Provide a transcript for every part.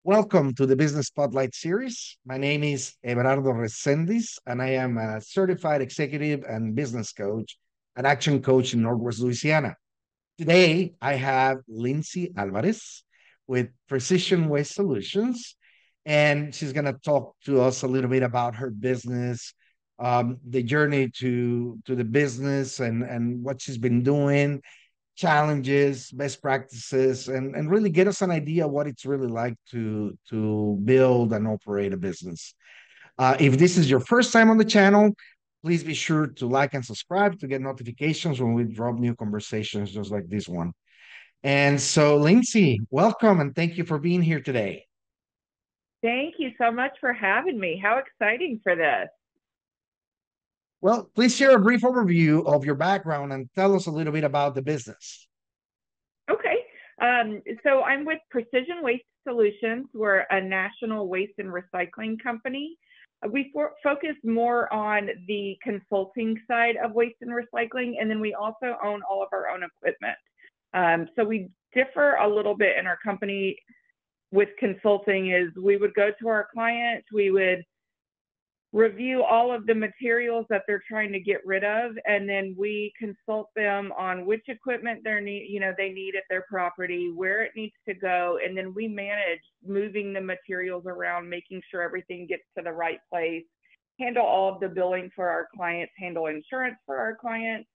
Welcome to the Business Spotlight series. My name is Everardo Resendiz, and I am a certified executive and business coach and action coach in Northwest Louisiana. Today, I have Lyndsi Alvarez with Precision Waste Solutions, and she's going to talk to us a little bit about her business, the journey to the business, and what she's been doing, challenges, best practices, and really get us an idea what it's really like to build and operate a business. If this is your first time on the channel, please be sure to like and subscribe to get notifications when we drop new conversations just like this one. And so, Lindsay, welcome and thank you for being here today. Thank you so much for having me. How exciting for this. Well, please share a brief overview of your background and tell us a little bit about the business. Okay. So I'm with Precision Waste Solutions. We're a national waste and recycling company. We focus more on the consulting side of waste and recycling, and then we also own all of our own equipment. So we differ a little bit in our company with consulting is we would go to our clients, we would review all of the materials that they're trying to get rid of, and then we consult them on which equipment they need at their property, where it needs to go, and then we manage moving the materials around, making sure everything gets to the right place, handle all of the billing for our clients, handle insurance for our clients,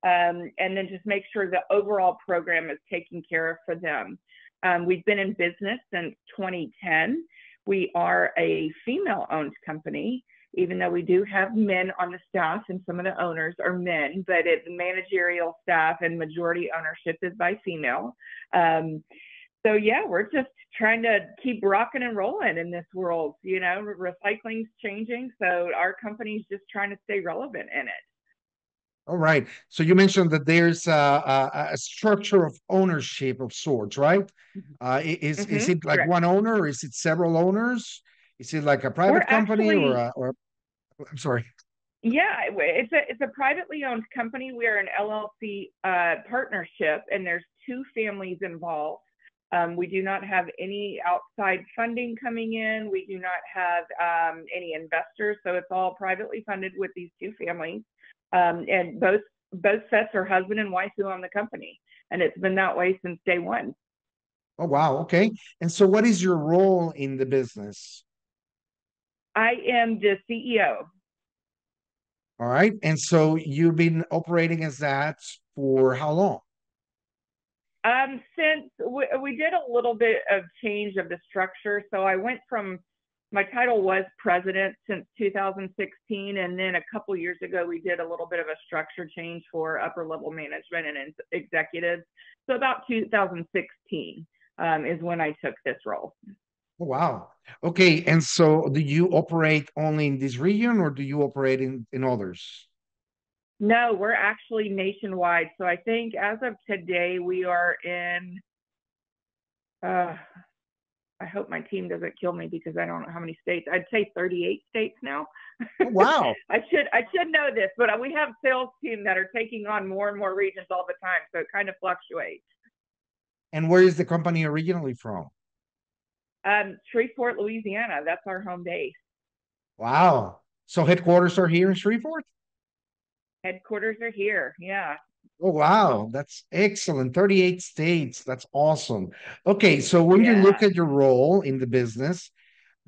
and then just make sure the overall program is taken care of for them. We've been in business since 2010. We are a female-owned company, even though we do have men on the staff and some of the owners are men, but it's managerial staff and majority ownership is by female. So yeah, we're just trying to keep rocking and rolling in this world. Recycling's changing, so our company's just trying to stay relevant in it. All right. So you mentioned that there's a structure of ownership of sorts, right? Is it like Correct. one owner, or is it several owners? Is it like a We're private company actually I'm sorry. Yeah, it's a privately owned company. We are an LLC partnership, and there's two families involved. We do not have any outside funding coming in. We do not have any investors, so it's all privately funded with these two families. And both sets are husband and wife who own the company, and it's been that way since day one. Oh, wow. Okay. And so what is your role in the business? I am the CEO. All right. And so you've been operating as that for how long? Since we did a little bit of change of the structure, so I went from my title was president since 2016, and then a couple years ago we did a little bit of a structure change for upper level management and executives. So about 2016 is when I took this role. Oh, wow. Okay. And so do you operate only in this region or do you operate in others? No, we're actually nationwide. So I think as of today we are in. I hope my team doesn't kill me because I don't know how many states. I'd say 38 states now. Oh, wow. I should know this, but we have sales team that are taking on more and more regions all the time, so it kind of fluctuates. And where is the company originally from? Shreveport, Louisiana. That's our home base. Wow. So headquarters are here in Shreveport? Headquarters are here. Yeah. Oh, wow. That's excellent. 38 states. That's awesome. Okay. So when you look Yeah. at your role in the business,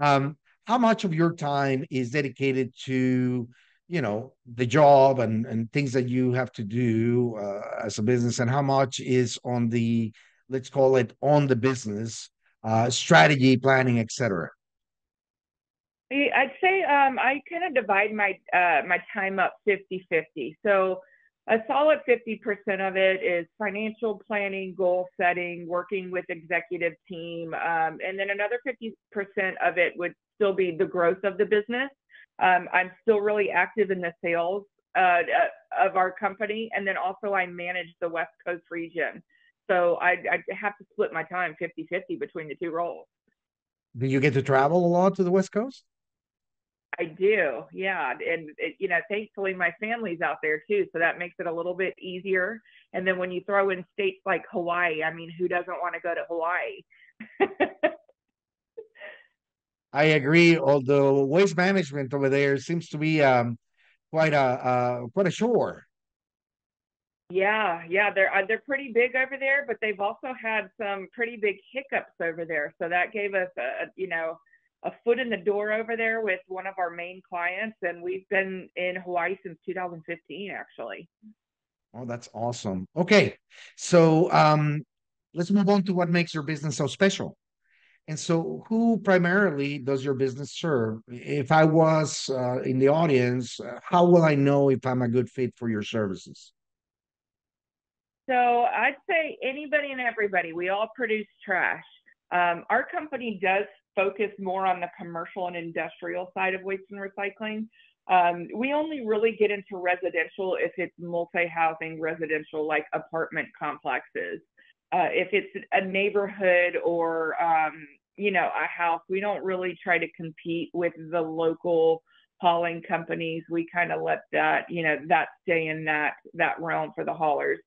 um, how much of your time is dedicated to, the job and things that you have to do as a business, and how much is on the, let's call it on the business, strategy, planning, etc.? I'd say I kind of divide my time up 50-50. So a solid 50% of it is financial planning, goal setting, working with executive team, and then another 50% of it would still be the growth of the business. I'm still really active in the sales of our company, and then also I manage the West Coast region. So I have to split my time 50-50 between the two roles. Do you get to travel a lot to the West Coast? I do, yeah, and thankfully my family's out there too, so that makes it a little bit easier. And then when you throw in states like Hawaii, I mean, who doesn't want to go to Hawaii? I agree. Although waste management over there seems to be quite a chore. Yeah, yeah, they're pretty big over there, but they've also had some pretty big hiccups over there. So that gave us a foot in the door over there with one of our main clients, and we've been in Hawaii since 2015, actually. Oh, that's awesome. Okay, so let's move on to what makes your business so special. And so, who primarily does your business serve? If I was in the audience, how will I know if I'm a good fit for your services? So I'd say anybody and everybody. We all produce trash. Our company does focus more on the commercial and industrial side of waste and recycling. We only really get into residential if it's multi-housing residential, like apartment complexes. If it's a neighborhood or a house, we don't really try to compete with the local hauling companies. We kind of let that stay in that realm for the haulers.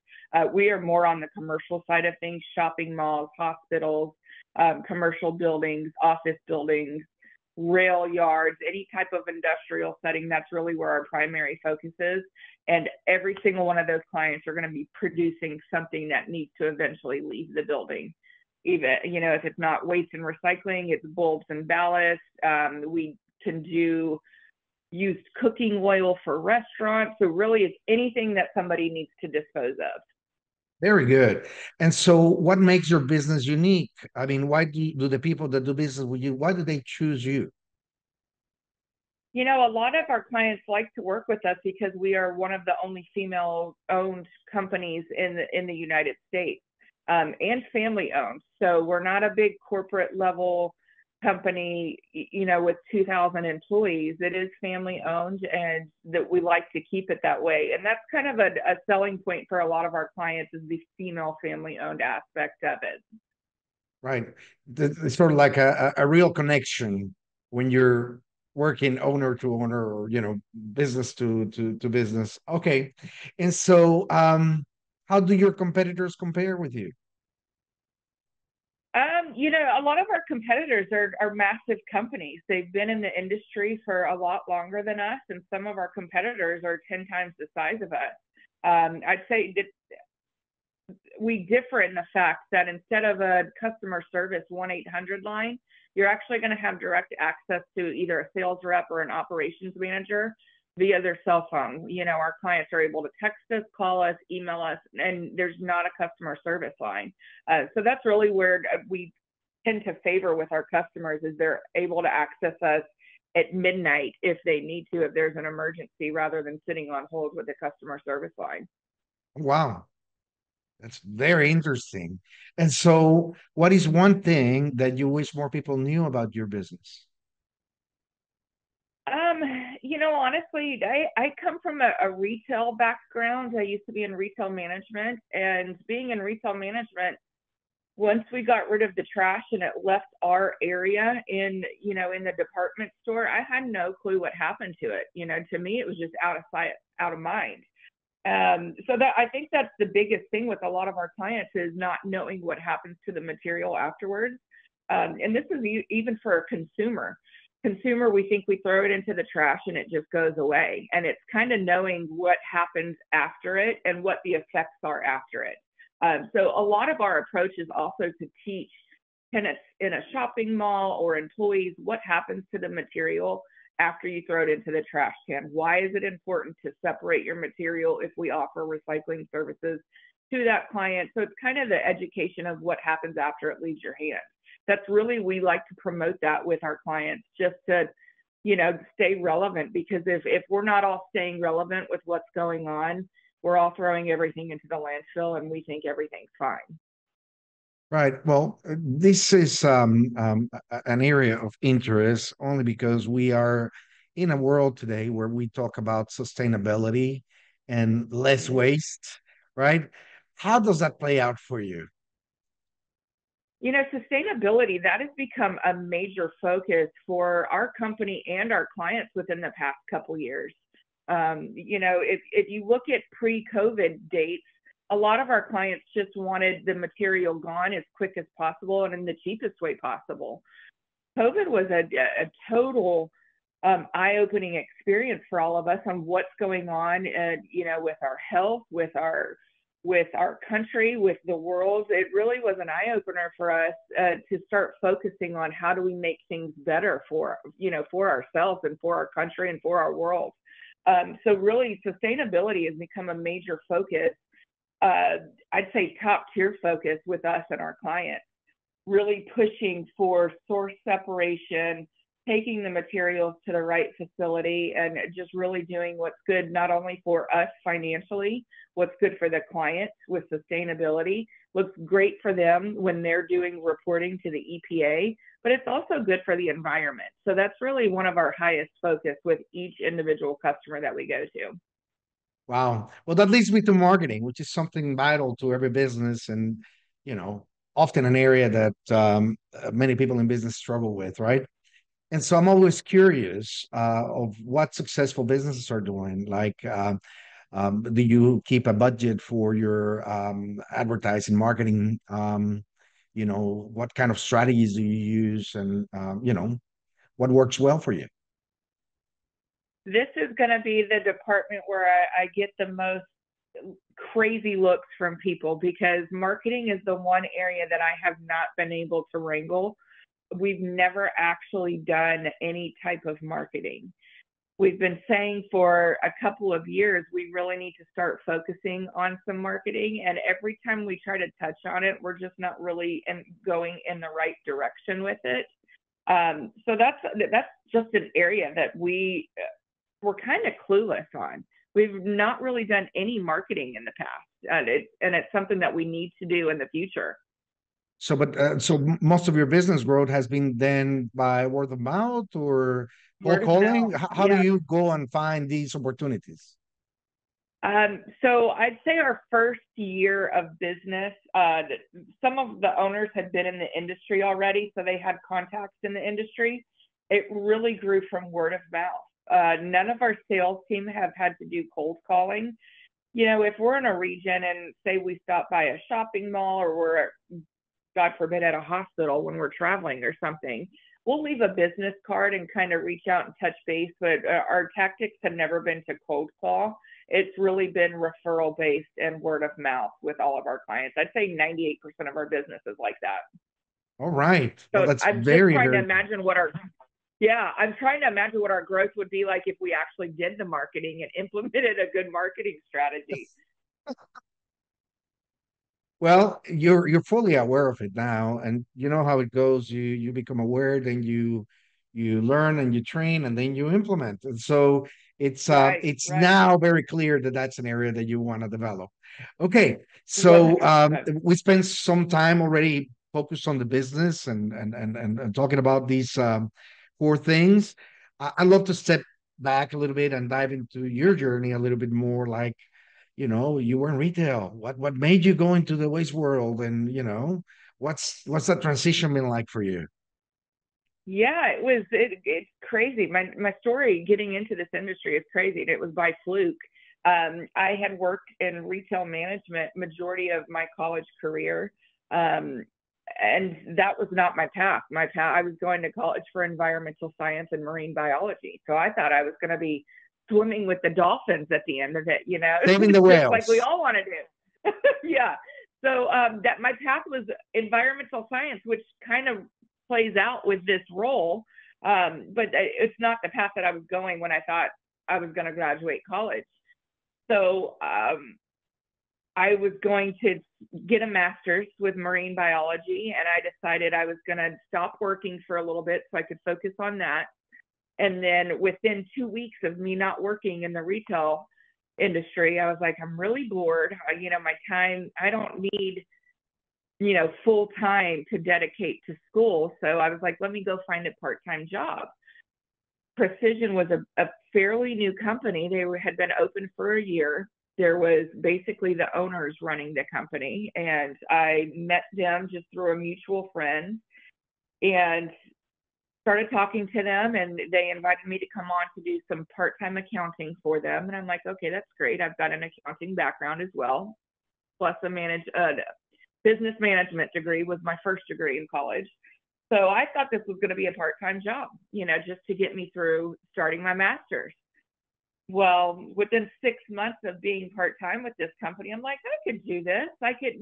We are more on the commercial side of things: shopping malls, hospitals, commercial buildings, office buildings, rail yards, any type of industrial setting. That's really where our primary focus is. And every single one of those clients are going to be producing something that needs to eventually leave the building. Even, if it's not waste and recycling, it's bulbs and ballast. We can do used cooking oil for restaurants. So really, it's anything that somebody needs to dispose of. Very good. And so, what makes your business unique? I mean, why do the people that do business with you, why do they choose you? A lot of our clients like to work with us because we are one of the only female-owned companies in the United States, and family-owned. So we're not a big corporate level company, with 2,000 employees. It is family-owned, and that we like to keep it that way. And that's kind of a selling point for a lot of our clients, is the female family-owned aspect of it. Right. It's sort of like a real connection when you're working owner to owner, or business to business. Okay. And so how do your competitors compare with you? A lot of our competitors are massive companies. They've been in the industry for a lot longer than us, and some of our competitors are 10 times the size of us. I'd say that we differ in the fact that instead of a customer service 1-800 line, you're actually going to have direct access to either a sales rep or an operations manager via their cell phone. Our clients are able to text us, call us, email us, and there's not a customer service line. So that's really where we tend to favor with our customers, is they're able to access us at midnight if they need to, if there's an emergency, rather than sitting on hold with a customer service line. Wow, that's very interesting. And so, what is one thing that you wish more people knew about your business? Um, honestly, I come from a retail background. I used to be in retail management, and being in retail management, once we got rid of the trash and it left our area in the department store, I had no clue what happened to it. To me, it was just out of sight, out of mind. So that, I think that's the biggest thing with a lot of our clients, is not knowing what happens to the material afterwards. And this is even for a consumer, we think we throw it into the trash and it just goes away. And it's kind of knowing what happens after it and what the effects are after it. So a lot of our approach is also to teach tenants in a shopping mall or employees what happens to the material after you throw it into the trash can. Why is it important to separate your material if we offer recycling services to that client? So it's kind of the education of what happens after it leaves your hands. That's really, we like to promote that with our clients, just to stay relevant, because if we're not all staying relevant with what's going on, we're all throwing everything into the landfill and we think everything's fine. Right. Well, this is an area of interest only because we are in a world today where we talk about sustainability and less Mhm. waste, right? How does that play out for you? Sustainability, that has become a major focus for our company and our clients within the past couple years. If you look at pre-COVID dates, a lot of our clients just wanted the material gone as quick as possible and in the cheapest way possible. COVID was a total eye-opening experience for all of us on what's going on, with our health, with our country, with the world. It really was an eye-opener for us to start focusing on how do we make things better for ourselves and for our country and for our world. So really, sustainability has become a major focus. I'd say top tier focus with us and our clients. Really pushing for source separation, taking the materials to the right facility, and just really doing what's good not only for us financially, what's good for the clients with sustainability, looks great for them when they're doing reporting to the EPA, but it's also good for the environment. So that's really one of our highest focus with each individual customer that we go to. Wow. Well, that leads me to marketing, which is something vital to every business and, you know, often an area that many people in business struggle with, right? And so I'm always curious of what successful businesses are doing. Like, do you keep a budget for your advertising, marketing? What kind of strategies do you use, and what works well for you? This is going to be the department where I get the most crazy looks from people, because marketing is the one area that I have not been able to wrangle. We've never actually done any type of marketing. We've been saying for a couple of years, we really need to start focusing on some marketing. And every time we try to touch on it, we're just not really going in the right direction with it. So that's just an area that we're kind of clueless on. We've not really done any marketing in the past, and it's something that we need to do in the future. So most of your business growth has been then by word of mouth or cold Word of calling? mouth, How do yeah. you go and find these opportunities? So I'd say our first year of business, some of the owners had been in the industry already, so they had contacts in the industry. It really grew from word of mouth. None of our sales team have had to do cold calling. If we're in a region and say we stop by a shopping mall, or we're, God forbid, at a hospital when we're traveling or something, we'll leave a business card and kind of reach out and touch base. But our tactics have never been to cold call. It's really been referral based and word of mouth with all of our clients. I'd say 98% of our business is like that. All right. Well, So that's I'm just very, trying to very imagine what our yeah, I'm trying to imagine what our growth would be like if we actually did the marketing and implemented a good marketing strategy. well. You're fully aware of it now, and you know how it goes. You become aware, then you learn and you train, and then you implement. And so Right, it's right. now very clear that that's an area that you want to develop. Okay, so 100%. we spent some time already focused on the business and talking about these core things. I'd love to step back a little bit and dive into your journey a little bit more. Like, you were in retail. What made you go into the waste world? And what's that transition been like for you? Yeah, it's crazy. My story getting into this industry is crazy. And it was by fluke. I had worked in retail management majority of my college career. And that was not my path. I was going to college for environmental science and marine biology. So I thought I was going to be swimming with the dolphins at the end of it. Saving the Just like we whales. all want to do. Yeah. So that my path was environmental science, which kind of plays out with this role. But it's not the path that I was going when I thought I was going to graduate college. So I was going to get a master's with marine biology, and I decided I was going to stop working for a little bit so I could focus on that. And then within 2 weeks of me not working in the retail industry, I was like, I'm really bored. My time, I don't need, full time to dedicate to school. So I was like, let me go find a part-time job. Precision was a fairly new company. They had been open for a year. There was basically the owners running the company, and I met them just through a mutual friend and started talking to them, and they invited me to come on to do some part-time accounting for them. And I'm like, okay, that's great. I've got an accounting background as well, plus a business management degree was my first degree in college. So I thought this was going to be a part-time job, just to get me through starting my master's. Well, within 6 months of being part-time with this company, I'm like, I could do this. I could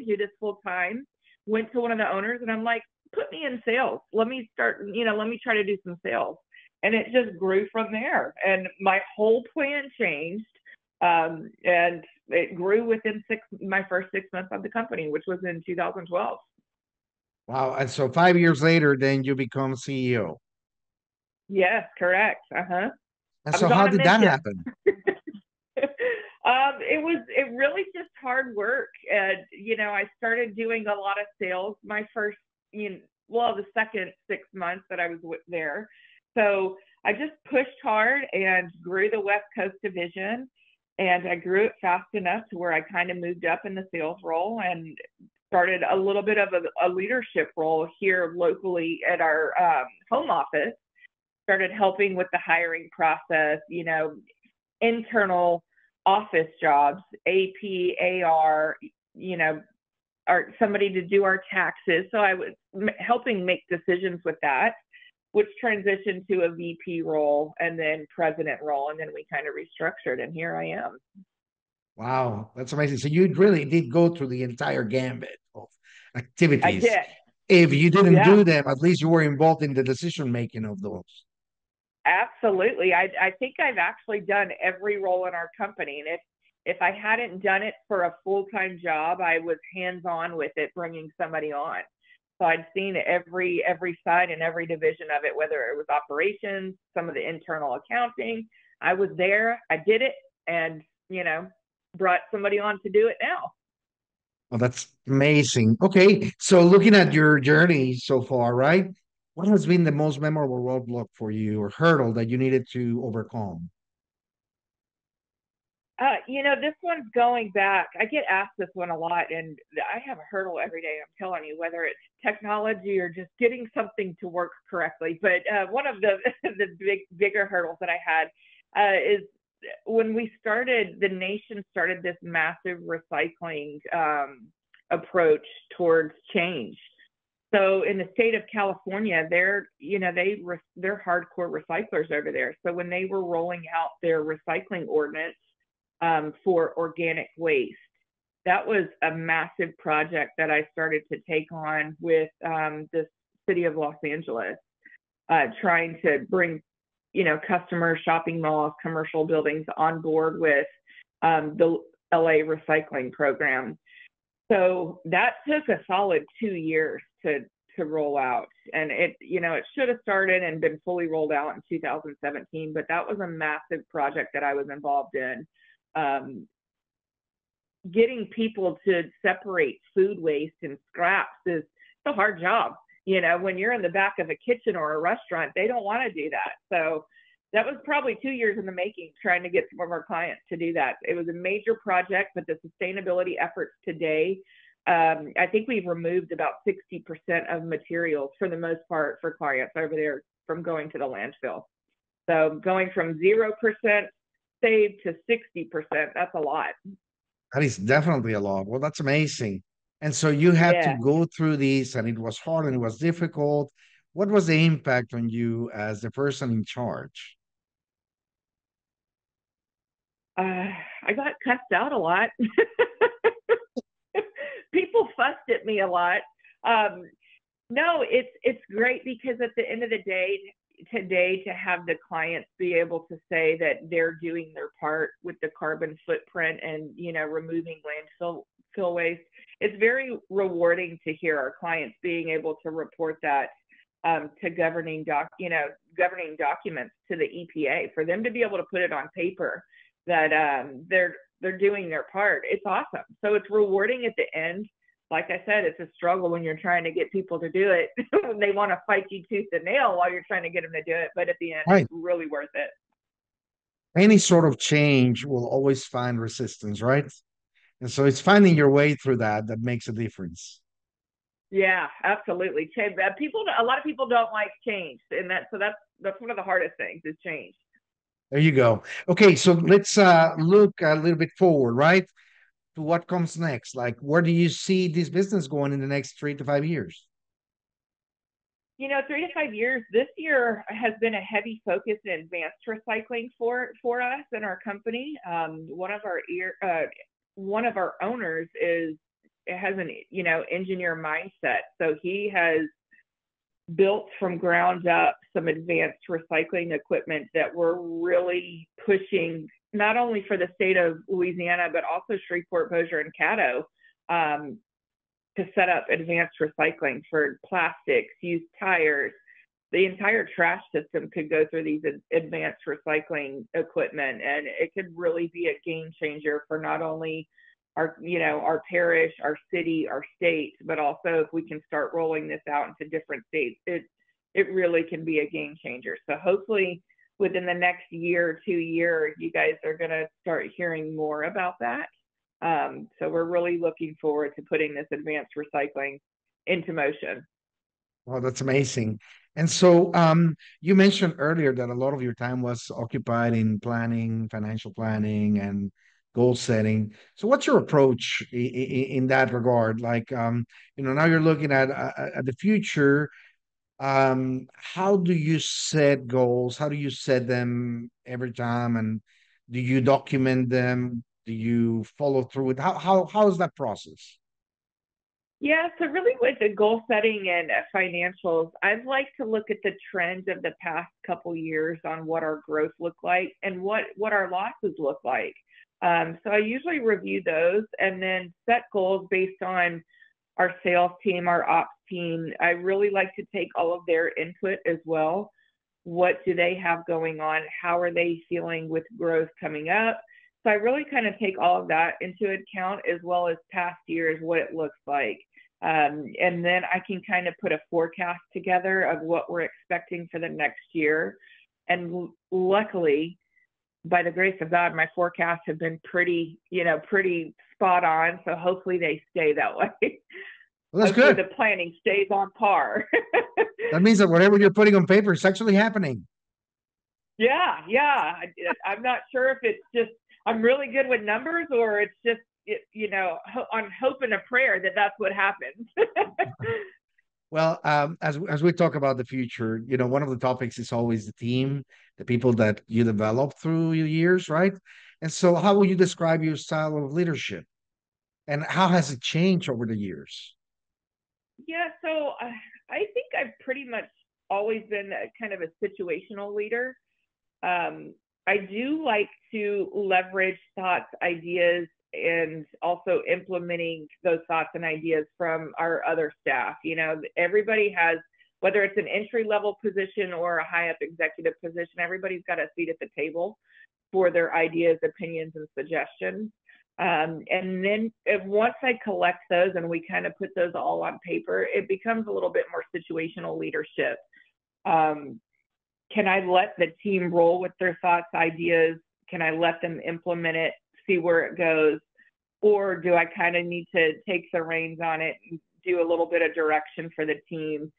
do this full time. Went to one of the owners and I'm like, put me in sales. Let me start, let me try to do some sales. And it just grew from there. And my whole plan changed. And it grew within my first 6 months of the company, which was in 2012. Wow. And so 5 years later, then you become CEO. Yes, correct. Uh-huh. And I was so on how a did that mission. happen? It really just hard work. And, I started doing a lot of sales my first, the second 6 months that I was there. So I just pushed hard and grew the West Coast division. And I grew it fast enough to where I kind of moved up in the sales role and started a little bit of a leadership role here locally at our home office. Started helping with the hiring process, internal office jobs, AP, AR, or somebody to do our taxes. So I was helping make decisions with that, which transitioned to a VP role and then president role. And then we kind of restructured, and here I am. Wow, that's amazing. So you really did go through the entire gambit of I activities. did. If you didn't Yeah, do them, at least you were involved in the decision making of those. absolutely. I think I've actually done every role in our company. And if I hadn't done it for a full-time job, I was hands-on with it, bringing somebody on. So I'd seen every side and every division of it, whether it was operations, some of the internal accounting. I was there, I did it, and brought somebody on to do it now. Well, that's amazing. Okay, so looking at your journey so far, right? What has been the most memorable roadblock for you or hurdle that you needed to overcome? This one's going back. I get asked this one a lot, and I have a hurdle every day. I'm telling you, whether it's technology or just getting something to work correctly. But one of the bigger hurdles that I had is when the nation started this massive recycling approach towards change. So in the state of California, they're hardcore recyclers over there. So when they were rolling out their recycling ordinance for organic waste, that was a massive project that I started to take on with the city of Los Angeles, trying to bring customers, shopping malls, commercial buildings on board with the LA recycling program. So that took a solid 2 years to roll out, and it should have started and been fully rolled out in 2017. But that was a massive project that I was involved in. Getting people to separate food waste and scraps is a hard job. When you're in the back of a kitchen or a restaurant, they don't want to do that. So that was probably 2 years in the making, trying to get some of our clients to do that. It was a major project, but the sustainability efforts today, I think we've removed about 60% of materials for the most part for clients over there from going to the landfill. So going from 0% saved to 60%, that's a lot. That is definitely a lot. Well, that's amazing. And so you had to Yeah. go through this, and it was hard and it was difficult. What was the impact on you as the person in charge? I got cussed out a lot. People fussed at me a lot. Um, no, it's great because at the end of the day, today, to have the clients be able to say that they're doing their part with the carbon footprint and removing landfill waste, it's very rewarding to hear our clients being able to report that to governing documents to the EPA, for them to be able to put it on paper that they're doing their part. It's awesome. So it's rewarding at the end. Like I said, it's a struggle when you're trying to get people to do it. They want to fight you tooth and nail while you're trying to get them to do it. But at the end, it's Right. really worth it. Any sort of change will always find resistance, right? And so it's finding your way through that makes a difference. Yeah, absolutely. A lot of people don't like change, and that's one of the hardest things is change. There you go. Okay, so let's look a little bit forward, right? To what comes next. Like, where do you see this business going in the next 3 to 5 years? 3 to 5 years. This year has been a heavy focus in advanced recycling for us and our company. One of our owners has an engineer mindset, so he has built from ground up some advanced recycling equipment that we're really pushing, not only for the state of Louisiana but also Shreveport, Bossier, and Caddo. To set up advanced recycling for plastics, used tires. The entire trash system could go through these advanced recycling equipment, and it could really be a game changer for not only our parish, our city, our state, but also if we can start rolling this out into different states, it really can be a game changer. So hopefully within the next year or 2 years, you guys are going to start hearing more about that. So we're really looking forward to putting this advanced recycling into motion. Well, that's amazing. And so you mentioned earlier that a lot of your time was occupied in planning, financial planning, and goal setting. So what's your approach in that regard? Like, now you're looking at the future. How do you set goals? How do you set them every time? And do you document them? Do you follow through with how is that process? Yeah, so really with the goal setting and financials, I'd like to look at the trends of the past couple years on what our growth looked like and what our losses look like. So I usually review those and then set goals based on our sales team, our ops team. I really like to take all of their input as well. What do they have going on? How are they feeling with growth coming up? So I really kind of take all of that into account, as well as past years, what it looks like. And then I can kind of put a forecast together of what we're expecting for the next year. And luckily, by the grace of God, my forecasts have been pretty spot on. So hopefully they stay that way. Well, that's Hopefully good. the planning stays on par. That means that whatever you're putting on paper is actually happening. Yeah. I'm not sure if it's just I'm really good with numbers or it's just on hope and a prayer that that's what happens. Well, as we talk about the future, one of the topics is always the team, the people that you develop through your years, right? And so, how will you describe your style of leadership, and how has it changed over the years? Yeah, so I think I've pretty much always been a kind of a situational leader. I do like to leverage thoughts, ideas, and also implementing those thoughts and ideas from our other staff. Everybody has, whether it's an entry level position or a high up executive position, everybody's got a seat at the table for their ideas, opinions, and suggestions. And then once I collect those and we kind of put those all on paper, it becomes a little bit more situational leadership. Can I let the team roll with their thoughts, ideas? Can I let them implement it, see where it goes? Or do I kind of need to take the reins on it and do a little bit of direction for the team,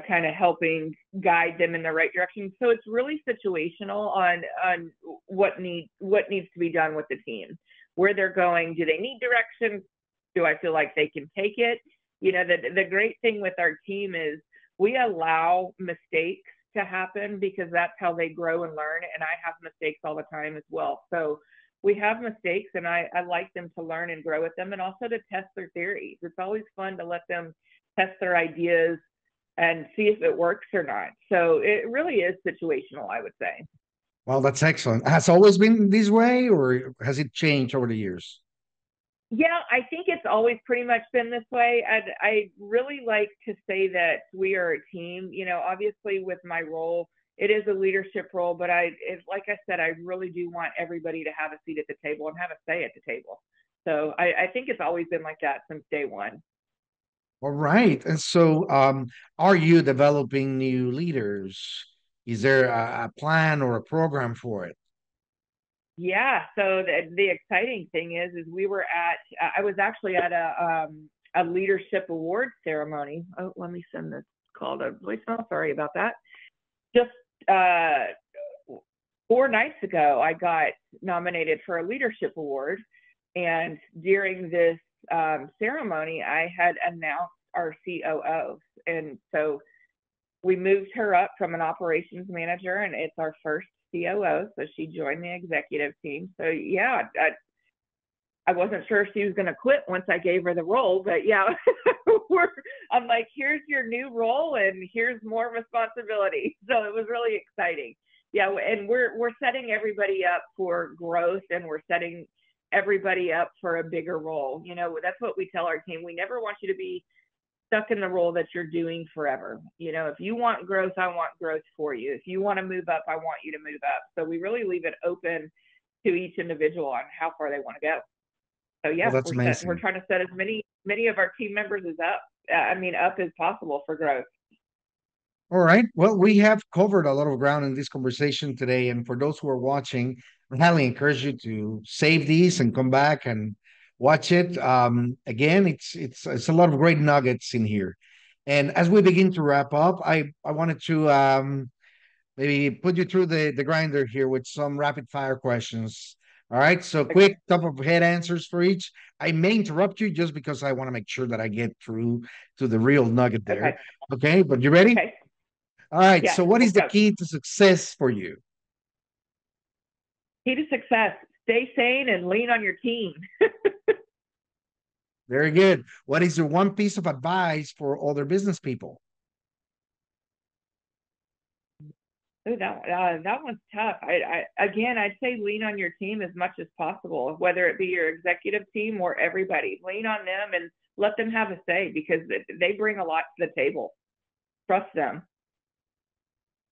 kind of helping guide them in the right direction? So it's really situational on what needs to be done with the team, where they're going. Do they need direction? Do I feel like they can take it? The great thing with our team is we allow mistakes to happen because that's how they grow and learn. And I have mistakes all the time as well. So we have mistakes and I like them to learn and grow with them and also to test their theories. It's always fun to let them test their ideas and see if it works or not. So it really is situational, I would say. Well, that's excellent. Has it always been this way, or has it changed over the years? Yeah, I think it's always pretty much been this way. I really like to say that we are a team. Obviously with my role, it is a leadership role, but like I said, I really do want everybody to have a seat at the table and have a say at the table. So I think it's always been like that since day one. All right. And so, are you developing new leaders? Is there a plan or a program for it? Yeah. So the exciting thing is I was actually at a leadership award ceremony. Oh, let me send this call to voicemail. Sorry about that. Just 4 nights ago, I got nominated for a leadership award. And during this ceremony, I had announced our COO. And so We moved her up from an operations manager, and it's our first COO. So she joined the executive team. So yeah, I wasn't sure if she was going to quit once I gave her the role, but yeah, I'm like, here's your new role and here's more responsibility. So it was really exciting. Yeah, and we're setting everybody up for growth, and we're setting everybody up for a bigger role. That's what we tell our team. We never want you to be stuck in the role that you're doing forever. If you want growth, I want growth for you. If you want to move up, I want you to move up. So we really leave it open to each individual on how far they want to go. So Well, yeah, that's we're amazing. trying to set as many of our team members up as possible for growth. All right. Well, we have covered a lot of ground in this conversation today. And for those who are watching, I highly encourage you to save these and come back and watch it. Again, it's a lot of great nuggets in here. And as we begin to wrap up, I wanted to maybe put you through the grinder here with some rapid fire questions. All right. So Okay. quick, top of head answers for each. I may interrupt you just because I want to make sure that I get through to the real nugget there. Okay. Okay. But you ready? Okay. All right. Yes. So, what Let's is the go. key to success for you? Key to success: stay sane and lean on your team. Very good. What is your one piece of advice for other business people? Ooh, that one's tough. Again, I'd say lean on your team as much as possible, whether it be your executive team or everybody. Lean on them and let them have a say, because they bring a lot to the table. Trust them.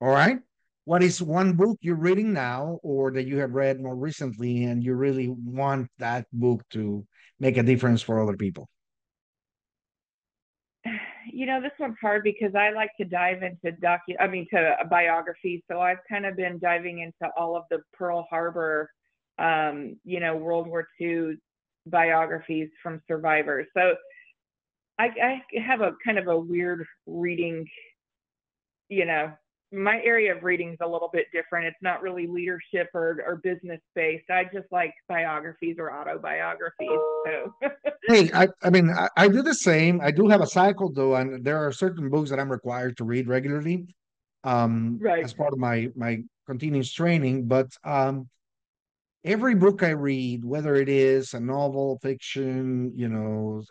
All right. What is one book you're reading now or that you have read more recently and you really want that book to make a difference for other people? This one's hard because I like to dive into to biographies. So I've kind of been diving into all of the Pearl Harbor, World War II biographies from survivors. So I have a kind of a weird reading, you know, my area of reading is a little bit different. It's not really leadership or business based. I just like biographies or autobiographies. So Hey, I do the same. I do have a cycle though, and there are certain books that I'm required to read regularly right. as part of my continuous training. But every book I read, whether it is a novel, fiction,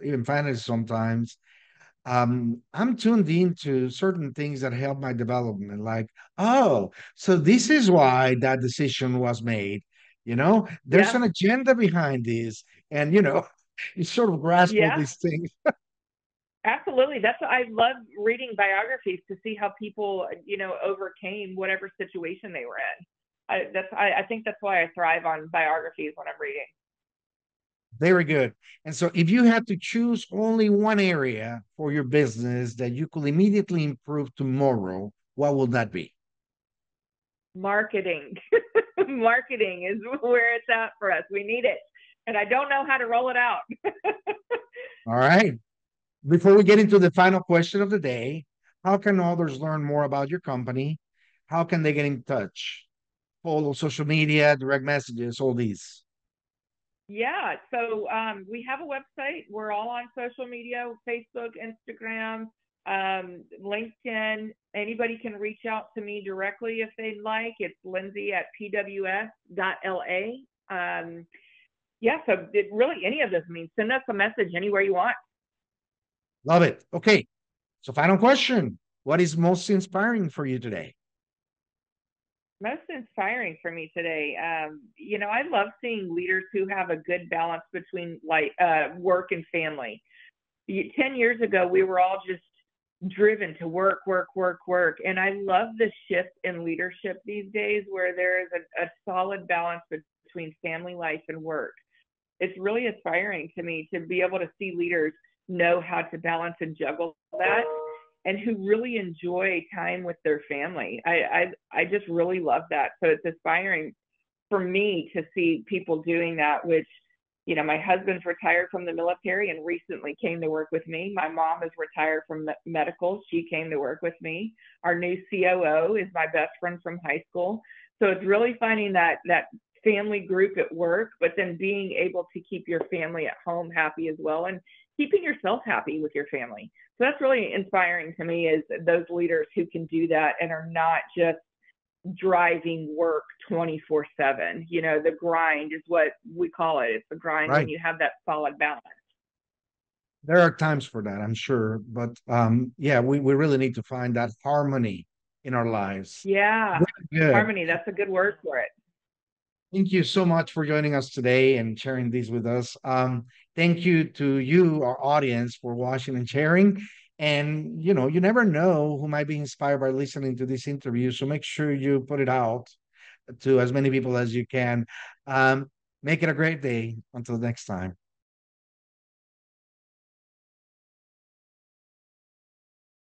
even fantasy sometimes, I'm tuned into certain things that help my development. Like, oh, so this is why that decision was made. There's Yeah. an agenda behind this, and you sort of grasp all Yeah. these things. Absolutely. I love reading biographies to see how people, overcame whatever situation they were in. I think that's why I thrive on biographies when I'm reading. Very good. And so, if you had to choose only one area for your business that you could immediately improve tomorrow, what would that be? Marketing. Marketing is where it's at for us. We need it. And I don't know how to roll it out. All right. Before we get into the final question of the day, how can others learn more about your company? How can they get in touch? Follow social media, direct messages, all these. Yeah. So we have a website. We're all on social media: Facebook, Instagram, LinkedIn. Anybody can reach out to me directly if they'd like. It's Lindsay at pws.la. Yeah. So really, any of this means send us a message anywhere you want. Love it. Okay. So, final question. What is most inspiring for you today? Most inspiring for me today. I love seeing leaders who have a good balance between work and family. 10 years ago, we were all just driven to work, work, work, work. And I love the shift in leadership these days where there is a solid balance between family life and work. It's really inspiring to me to be able to see leaders know how to balance and juggle that, and who really enjoy time with their family. I just really love that. So it's inspiring for me to see people doing that, which, my husband's retired from the military and recently came to work with me. My mom is retired from medical. She came to work with me. Our new COO is my best friend from high school. So it's really finding that family group at work, but then being able to keep your family at home happy as well. And keeping yourself happy with your family. So that's really inspiring to me, is those leaders who can do that and are not just driving work 24/7. You know, the grind is what we call it. It's the grind when Right. you have that solid balance. There are times for that, I'm sure. But yeah, we really need to find that harmony in our lives. Yeah, Very good. harmony, that's a good word for it. Thank you so much for joining us today and sharing these with us. Thank you to you, our audience, for watching and sharing. And you never know who might be inspired by listening to this interview. So make sure you put it out to as many people as you can. Um, Make it a great day. Until next time.